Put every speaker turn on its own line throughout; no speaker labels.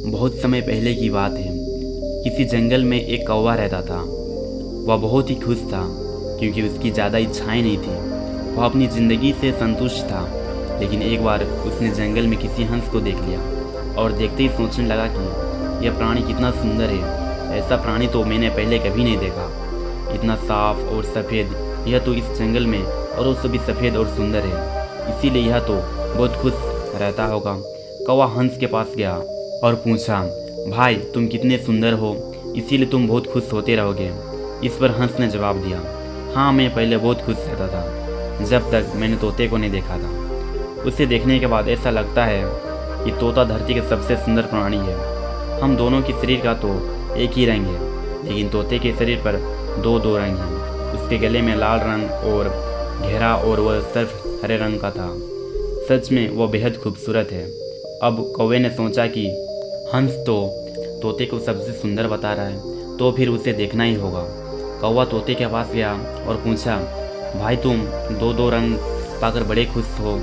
बहुत समय पहले की बात है। किसी जंगल में एक कौवा रहता था। वह बहुत ही खुश था क्योंकि उसकी ज़्यादा इच्छाएं नहीं थी। वह अपनी ज़िंदगी से संतुष्ट था। लेकिन एक बार उसने जंगल में किसी हंस को देख लिया और देखते ही सोचने लगा कि यह प्राणी कितना सुंदर है। ऐसा प्राणी तो मैंने पहले कभी नहीं देखा। इतना साफ और सफ़ेद, यह तो इस जंगल में और वो सभी सफ़ेद और सुंदर है, इसीलिए यह तो बहुत खुश रहता होगा। कौवा हंस के पास गया और पूछा, भाई तुम कितने सुंदर हो, इसीलिए तुम बहुत खुश होते रहोगे। इस पर हंस ने जवाब दिया, हाँ मैं पहले बहुत खुश रहता था जब तक मैंने तोते को नहीं देखा था। उसे देखने के बाद ऐसा लगता है कि तोता धरती का सबसे सुंदर प्राणी है। हम दोनों के शरीर का तो एक ही रंग है, लेकिन तोते के शरीर पर दो दो रंग हैं। उसके गले में लाल रंग और गहरा और वह सिर्फ हरे रंग का था। सच में वह बेहद खूबसूरत है। अब कौवे ने सोचा कि हंस तो तोते को सबसे सुंदर बता रहा है, तो फिर उसे देखना ही होगा। कौवा तोते के पास गया और पूछा, भाई तुम दो दो रंग पाकर बड़े खुश हो।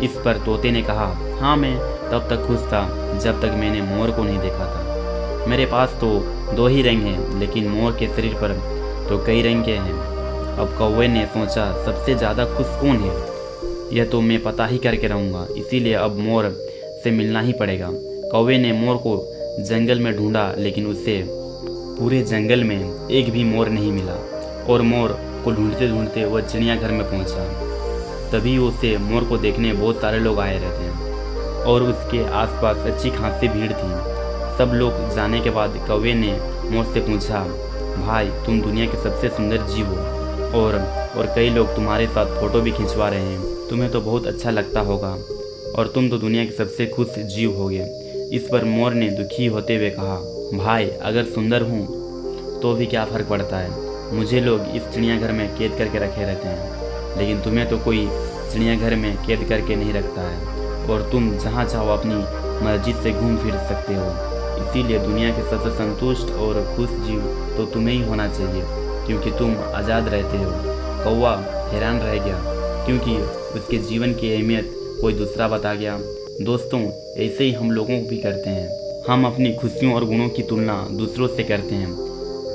इस पर तोते ने कहा, हाँ मैं तब तक खुश था जब तक मैंने मोर को नहीं देखा था। मेरे पास तो दो ही रंग हैं, लेकिन मोर के शरीर पर तो कई रंग के हैं। अब कौवे ने सोचा, सबसे ज़्यादा खुश कौन है, यह तो मैं पता ही करके रहूँगा, इसीलिए अब मोर से मिलना ही पड़ेगा। कौवे ने मोर को जंगल में ढूंढा, लेकिन उसे पूरे जंगल में एक भी मोर नहीं मिला और मोर को ढूंढते ढूंढते वह चिड़ियाघर में पहुंचा। तभी उसे मोर को देखने बहुत सारे लोग आए रहते हैं और उसके आसपास अच्छी खासी भीड़ थी। सब लोग जाने के बाद कौवे ने मोर से पूछा, भाई तुम दुनिया के सबसे सुंदर जीव हो और कई लोग तुम्हारे साथ फ़ोटो भी खिंचवा रहे हैं। तुम्हें तो बहुत अच्छा लगता होगा और तुम तो दुनिया के सबसे खुश जीव होगे। इस पर मोर ने दुखी होते हुए कहा, भाई अगर सुंदर हूँ तो भी क्या फ़र्क पड़ता है, मुझे लोग इस चिड़ियाघर में कैद करके रखे रहते हैं, लेकिन तुम्हें तो कोई चिड़ियाघर में कैद करके नहीं रखता है और तुम जहाँ चाहो अपनी मर्जी से घूम फिर सकते हो। इसीलिए दुनिया के सबसे संतुष्ट और खुश जीव तो तुम्हें ही होना चाहिए, क्योंकि तुम आज़ाद रहते हो। कौवा हैरान रह गया क्योंकि उसके जीवन की अहमियत कोई दूसरा बता गया। दोस्तों, ऐसे ही हम लोगों भी करते हैं। हम अपनी खुशियों और गुणों की तुलना दूसरों से करते हैं,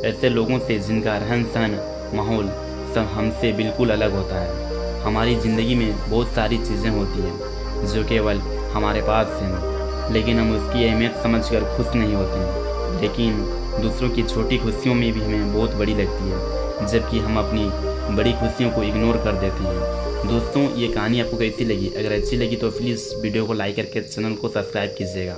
ऐसे लोगों से जिनका रहन सहन, माहौल सब हमसे बिल्कुल अलग होता है। हमारी ज़िंदगी में बहुत सारी चीज़ें होती हैं जो केवल हमारे पास हैं, लेकिन हम उसकी अहमियत समझकर खुश नहीं होते हैं। लेकिन दूसरों की छोटी खुशियों में भी हमें बहुत बड़ी लगती है, जबकि हम अपनी बड़ी खुशियों को इग्नोर कर देते हैं। दोस्तों, ये कहानी आपको कैसी लगी? अगर अच्छी लगी तो प्लीज़ वीडियो को लाइक करके चैनल को सब्सक्राइब कीजिएगा।